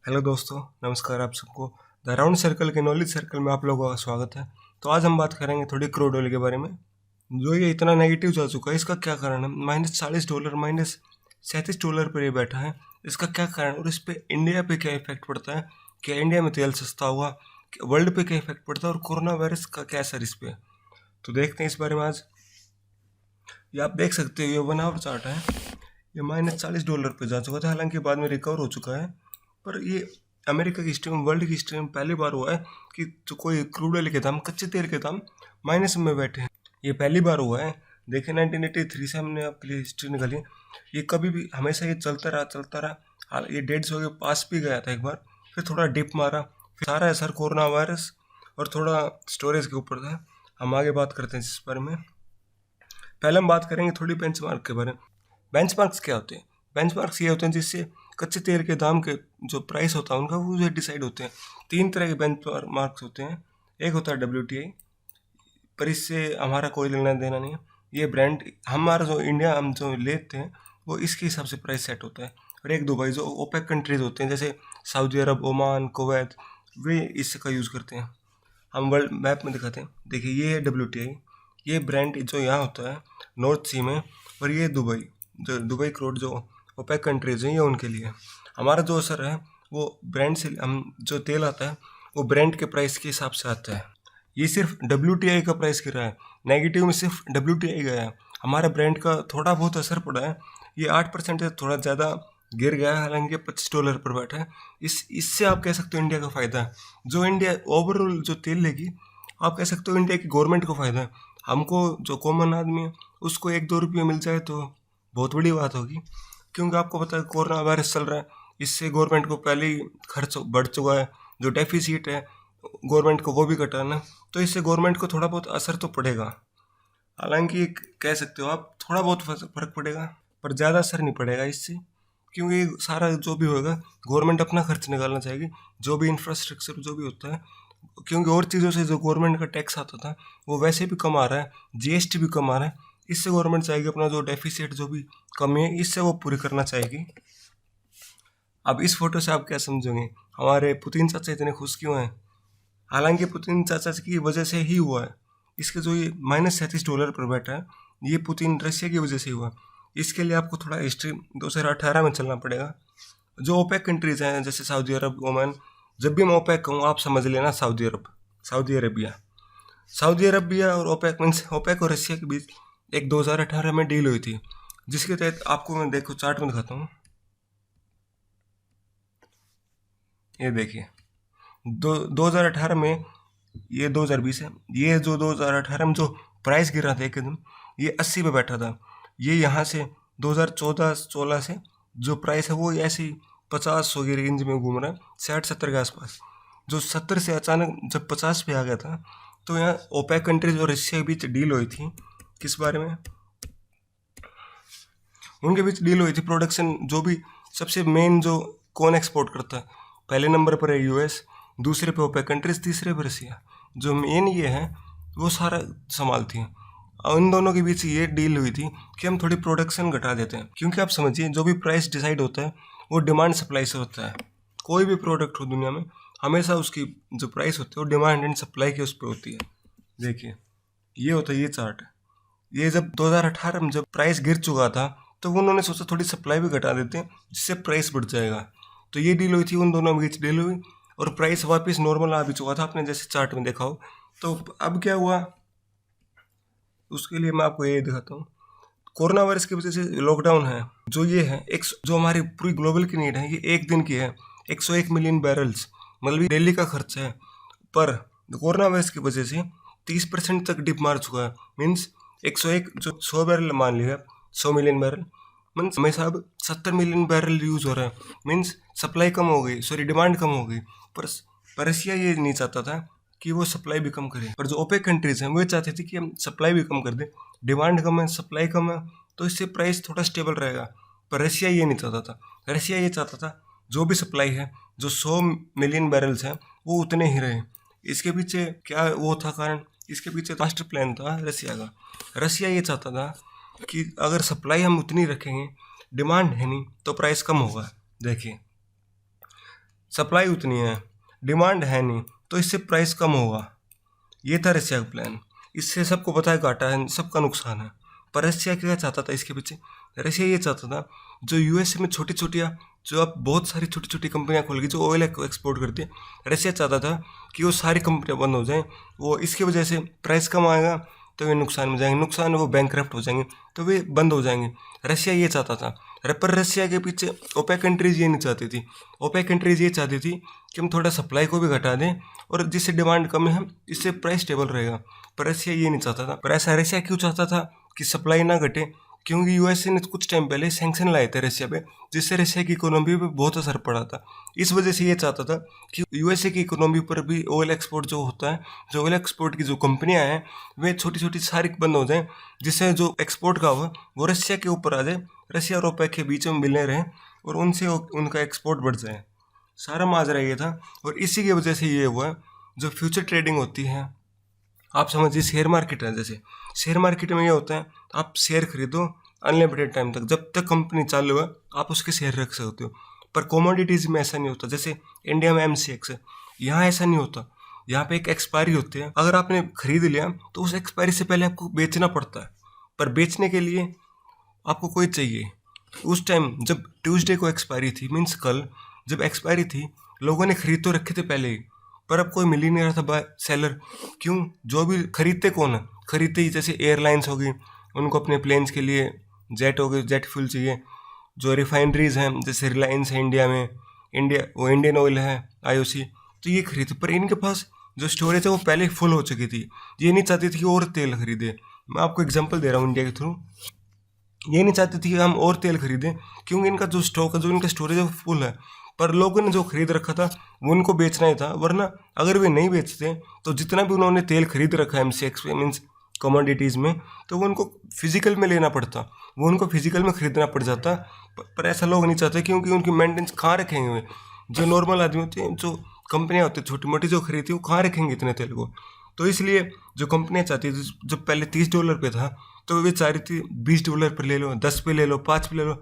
Hello दोस्तों, नमस्कार आप सबको। द राउंड सर्कल के नॉलेज सर्कल में आप लोगों का स्वागत है। तो आज हम बात करेंगे थोड़ी क्रूड ऑयल के बारे में। जो ये इतना नेगेटिव जा चुका है, इसका क्या कारण है? -$40, -$37 पर ये बैठा है। इसका क्या कारण और इस पे इंडिया पे क्या इफेक्ट पड़ता है? क्या इंडिया में तेल सस्ता हुआ? वर्ल्ड पे क्या इफेक्ट पड़ता है और कोरोना वायरस का क्या असर इस पे? तो देखते हैं इस बारे में आज। ये आप देख सकते हो, ये 1 आवर चार्ट है। ये -$40 पे जा चुका था, हालांकि बाद में रिकवर हो चुका है। पर ये अमेरिका की हिस्ट्री में, वर्ल्ड की हिस्ट्री में पहली बार हुआ है कि जो कोई क्रूड ऑयल के दाम, कच्चे तेल के दाम माइनस में बैठे हैं। ये पहली बार हुआ है। देखिए 1983 से हमने आपके लिए हिस्ट्री निकाली। ये कभी भी हमेशा ये चलता रहा। ये 150 के पास भी गया था एक बार, फिर थोड़ा डिप मारा, फिर सारा असर कोरोना वायरस और थोड़ा स्टोरेज के ऊपर था। हम आगे बात करते हैं इस बारे में। पहले हम बात करेंगे थोड़ी बेंचमार्क के बारे में। बेंचमार्क्स क्या होते हैं? बेंचमार्क्स ये होते हैं जिससे कच्चे तेल के दाम के जो प्राइस होता है उनका, वो जो डिसाइड होते हैं। 3 तरह के बेंचमार्क्स होते हैं। एक होता है WTI, पर इससे हमारा कोई लेना देना नहीं है। ये ब्रांड हमारा जो इंडिया हम जो लेते हैं वो इसके हिसाब से प्राइस सेट होता है। और एक दुबई, जो ओपेक कंट्रीज होते हैं जैसे सऊदी अरब, ओमान, कुवैत, वे इसका यूज़ करते हैं। हम वर्ल्ड मैप में दिखाते हैं। देखिए ये है WTI। ये ब्रांड जो यहाँ होता है नॉर्थ सी में। और ये दुबई, जो दुबई क्रूड जो ओपेक कंट्रीज हैं, ये उनके लिए। हमारा जो असर है वो ब्रांड से, हम जो तेल आता है वो ब्रांड के प्राइस के हिसाब से आता है। ये सिर्फ WTI का प्राइस गिरा है, नेगेटिव में सिर्फ WTI गया है। हमारा ब्रांड का थोड़ा बहुत असर पड़ा है। ये 8% से थोड़ा ज़्यादा गिर गया है, हालांकि $25 पर बैठा है। इससे आप कह सकते हो इंडिया का फ़ायदा है। जो इंडिया ओवरऑल जो तेल लेगी, आप कह सकते हो इंडिया की गवर्नमेंट को फ़ायदा है। हमको जो कॉमन आदमी है उसको 1-2 रुपये मिल जाए तो बहुत बड़ी बात होगी, क्योंकि आपको पता है कोरोना वायरस चल रहा है। इससे गवर्नमेंट को पहले ही खर्च बढ़ चुका है। जो डेफिसिट है गवर्नमेंट को, वो भी कटाना। तो इससे गवर्नमेंट को थोड़ा बहुत असर तो पड़ेगा। हालांकि कह सकते हो आप थोड़ा बहुत फर्क पड़ेगा, पर ज़्यादा असर नहीं पड़ेगा इससे, क्योंकि सारा जो भी होगा गवर्नमेंट अपना खर्च निकालना चाहेगी। जो भी इंफ्रास्ट्रक्चर जो भी होता है, क्योंकि और चीज़ों से जो गवर्नमेंट का टैक्स आता था वो वैसे भी कम आ रहा है, GST भी कम आ रहा है। इससे गवर्नमेंट चाहेगी अपना जो डेफिसिट जो भी कमी है, इससे वो पूरी करना चाहेगी। अब इस फोटो से आप क्या समझोगे? हमारे पुतिन चाचा इतने खुश क्यों हैं? हालांकि पुतिन चाचा की वजह से ही हुआ है। इसके जो ये -$37 पर बैठा है, ये पुतिन रशिया की वजह से हुआ। इसके लिए आपको थोड़ा हिस्ट्री 2018 में चलना पड़ेगा। जो ओपेक कंट्रीज हैं जैसे सऊदी अरब, ओमान, जब भी मैं ओपेक कहूँ आप समझ लेना सऊदी अरबिया और ओपेक मीन्स ओपेक और रशिया के बीच एक 2018 में डील हुई थी, जिसके तहत आपको मैं देखो चार्ट में दिखाता हूँ। ये देखिए 2018 में, ये 2020 है। ये जो 2018 में जो प्राइस गिरा था एकदम, ये 80 पे बैठा था। ये यहाँ से 2014-16 से जो प्राइस है वो ऐसे ही 50-100 की रेंज में घूम रहा है, 60-70 के आसपास। जो 70 से अचानक जब 50 पे आ गया था, तो यहाँ ओपेक कंट्रीज और रशिया के बीच डील हुई थी। किस बारे में? उनके बीच डील हुई थी प्रोडक्शन, जो भी सबसे मेन जो कौन एक्सपोर्ट करता है, पहले नंबर पर है US, दूसरे पे ओपेक कंट्रीज, तीसरे पे रशिया। जो मेन ये है वो सारा संभालती हैं। और इन दोनों के बीच ये डील हुई थी कि हम थोड़ी प्रोडक्शन घटा देते हैं, क्योंकि आप समझिए जो भी प्राइस डिसाइड होता है वो डिमांड सप्लाई से होता है। कोई भी प्रोडक्ट हो दुनिया में, हमेशा उसकी जो प्राइस होती है वो डिमांड एंड सप्लाई के उस पर होती है। देखिए ये होता है, ये चार्ट। ये जब 2018 में जब प्राइस गिर चुका था, तो उन्होंने सोचा थोड़ी सप्लाई भी घटा देते हैं जिससे प्राइस बढ़ जाएगा। तो ये डील हुई थी, उन दोनों के बीच डील हुई और प्राइस वापस नॉर्मल आ भी चुका था, आपने जैसे चार्ट में देखा हो। तो अब क्या हुआ, उसके लिए मैं आपको ये दिखाता हूँ। कोरोना वायरस की वजह से लॉकडाउन है, जो ये है एक, जो हमारी पूरी ग्लोबल की नीड है, ये एक दिन की है। 101 मिलियन बैरल्स, मतलब ये डेली का खर्च है। पर कोरोना वायरस की वजह से 30% तक डिप मार चुका है। मीन्स 101 जो 100 बैरल मान लिया, 100 मिलियन बैरल, मीन्स हमेशा अब 70 मिलियन बैरल यूज़ हो रहा है। मीन्स सप्लाई कम हो गई, सॉरी डिमांड कम हो गई। पर रशिया ये नहीं चाहता था कि वो सप्लाई भी कम करे, पर जो ओपेक कंट्रीज हैं वो चाहते थे कि हम सप्लाई भी कम कर दें। डिमांड कम है, सप्लाई कम है, तो इससे प्राइस थोड़ा स्टेबल रहेगा। पर रशिया ये नहीं चाहता था। रशिया ये चाहता था जो भी सप्लाई है, जो 100 मिलियन बैरल्स हैं, वो उतने ही रहे। इसके पीछे क्या वो था कारण? इसके पीछे मास्टर प्लान था रशिया का। रशिया ये चाहता था कि अगर सप्लाई हम उतनी रखेंगे, डिमांड है नहीं, तो प्राइस कम होगा। देखिए सप्लाई उतनी है, डिमांड है नहीं, तो इससे प्राइस कम होगा। ये था रशिया का प्लान। इससे सबको पता है घाटा है, सबका नुकसान है। पर रशिया क्या चाहता था इसके पीछे? रशिया ये चाहता था जो यूएसए में छोटी छोटियाँ, जो अब बहुत सारी छोटी छोटी कंपनियां खुल गई जो ऑयल एक्सपोर्ट करती है, रशिया चाहता था कि वो सारी कंपनियां बंद हो जाएं। वो इसकी वजह से प्राइस कम आएगा तो वे नुकसान में जाएंगे, नुकसान वो बैंकक्रप्ट हो जाएंगे, तो वे बंद हो जाएंगे। रशिया ये चाहता था। पर रशिया के पीछे ओपेक कंट्रीज ये नहीं चाहती थी। ओपेक कंट्रीज ये चाहती थी कि हम थोड़ा सप्लाई को भी घटा दें और जिससे डिमांड कम है इससे प्राइस स्टेबल रहेगा। पर रशिया ये नहीं चाहता था। पर ऐसा रशिया क्यों चाहता था कि सप्लाई ना घटे? क्योंकि यूएसए ने कुछ टाइम पहले सैंक्शन लाए थे रशिया पे, जिससे रशिया की इकोनॉमी पे बहुत असर पड़ा था। इस वजह से ये चाहता था कि यूएसए की इकोनॉमी पर भी ऑयल एक्सपोर्ट जो होता है, जो ऑयल एक्सपोर्ट की जो कंपनियां हैं वे छोटी छोटी सारी बंद हो जाएं, जिससे जो एक्सपोर्ट का हो वो रशिया के ऊपर आ जाए, रशिया और ओपेक के बीच में मिलने रहें और उनसे उनका एक्सपोर्ट बढ़ जाए। सारा माजरा ये था। और इसी की वजह से ये हुआ जो फ्यूचर ट्रेडिंग होती है, आप समझिए शेयर मार्केट है। जैसे शेयर मार्केट में ये होता है, आप शेयर खरीदो अनलिमिटेड टाइम तक, जब तक कंपनी चालू है आप उसके शेयर रख सकते हो। पर कमोडिटीज़ में ऐसा नहीं होता। जैसे इंडिया में एमसीएक्स है, यहाँ ऐसा नहीं होता। यहाँ पे एक एक्सपायरी होती है, अगर आपने खरीद लिया तो उस एक्सपायरी से पहले आपको बेचना पड़ता है। पर बेचने के लिए आपको कोई चाहिए। उस टाइम जब ट्यूसडे को एक्सपायरी थी, मीन्स कल जब एक्सपायरी थी, लोगों ने खरीद तो रखे थे पहले ही, पर अब कोई मिल ही नहीं रहा था बाय सेलर। क्यों? जो भी खरीदते कौन है? खरीदते ही जैसे एयरलाइंस हो गई, उनको अपने प्लेन्स के लिए जेट हो गए, जेट फ्यूल चाहिए। जो रिफाइनरीज हैं जैसे रिलायंस है इंडिया में, वो इंडियन ऑयल है, आईओसी, तो ये खरीदते। पर इनके पास जो स्टोरेज है वो पहले फुल हो चुकी थी। ये नहीं चाहती थी कि और तेल खरीदे। मैं आपको एग्जाम्पल दे रहा हूँ इंडिया के थ्रू। ये नहीं चाहती थी कि हम और तेल खरीदें, क्योंकि इनका जो स्टॉक है, जो इनका स्टोरेज है वो फुल है। पर लोगों ने जो खरीद रखा था वो उनको बेचना ही था, वरना अगर वे नहीं बेचते तो जितना भी उन्होंने तेल खरीद रखा है एमसीएक्स पे, मीन्स कमोडिटीज़ में, तो वो उनको फिजिकल में लेना पड़ता, वो उनको फिजिकल में खरीदना पड़ जाता। पर ऐसा लोग नहीं चाहते, क्योंकि उनकी मेंटेनेंस कहाँ रखेंगे वे? जो नॉर्मल आदमी होते हैं, जो कंपनियाँ होती हैं छोटी मोटी जो खरीदती है, वो कहाँ रखेंगे इतने तेल को? तो इसलिए जो कंपनियाँ चाहती थी, जब पहले $30 पे था तो वे चाह रही थी $20 पर ले लो, 10 पे ले लो, 5 पे ले लो।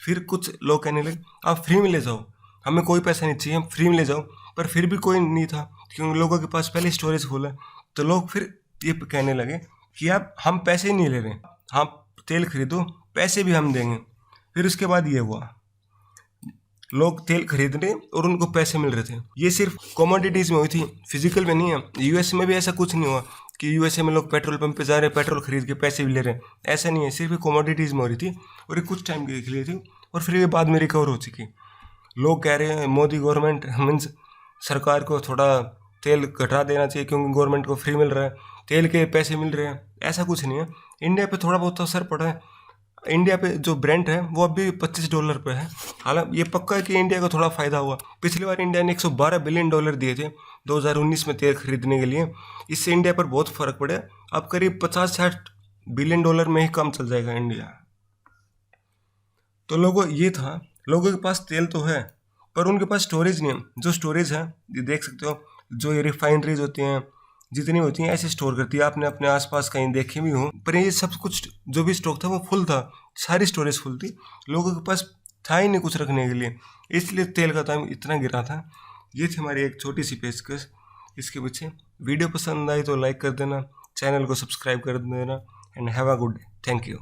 फिर कुछ लोग कहने लगे आप फ्री में ले जाओ, हमें कोई पैसा नहीं चाहिए, हम फ्री में ले जाओ। पर फिर भी कोई नहीं था, क्योंकि लोगों के पास पहले स्टोरेज फुल है। तो लोग फिर ये कहने लगे कि आप हम पैसे ही नहीं ले रहे, आप तेल खरीदो, पैसे भी हम देंगे। फिर उसके बाद ये हुआ, लोग तेल खरीद रहे और उनको पैसे मिल रहे थे। ये सिर्फ कमोडिटीज़ में हुई थी, फिजिकल में नहीं है। यूएसए में भी ऐसा कुछ नहीं हुआ कि यूएसए में लोग पेट्रोल पंप पे जा रहे हैं, पेट्रोल खरीद के पैसे भी ले रहे हैं, ऐसा नहीं है। सिर्फ कमोडिटीज़ में हो रही थी और ये कुछ टाइम के लिए थी और फिर ये बाद में रिकवर हो चुकी। लोग कह रहे हैं मोदी गवर्नमेंट मीन्स सरकार को थोड़ा तेल घटा देना चाहिए, क्योंकि गवर्नमेंट को फ्री मिल रहा है, तेल के पैसे मिल रहे हैं। ऐसा कुछ नहीं है। इंडिया पे थोड़ा बहुत असर पड़ा है। इंडिया पे जो ब्रेंट है वो अभी $25 पे है। हालांकि ये पक्का है कि इंडिया को थोड़ा फ़ायदा हुआ। पिछली बार इंडिया ने $112 बिलियन दिए थे 2019 में तेल खरीदने के लिए। इससे इंडिया पर बहुत फ़र्क पड़ा। अब करीब $50-60 बिलियन में ही काम चल जाएगा इंडिया। तो लोगों ये था, लोगों के पास तेल तो है पर उनके पास स्टोरेज नहीं है। जो स्टोरेज है ये देख सकते हो, जो ये रिफाइनरीज होती हैं जितनी होती हैं ऐसे स्टोर करती है, आपने अपने आसपास कहीं देखे भी हो। पर ये सब कुछ जो भी स्टॉक था वो फुल था, सारी स्टोरेज फुल थी, लोगों के पास था ही नहीं कुछ रखने के लिए, इसलिए तेल का दाम इतना गिरा था। ये थी हमारी एक छोटी सी पेशकश इसके पीछे। वीडियो पसंद आई तो लाइक कर देना, चैनल को सब्सक्राइब कर देना and have a good day. Thank you.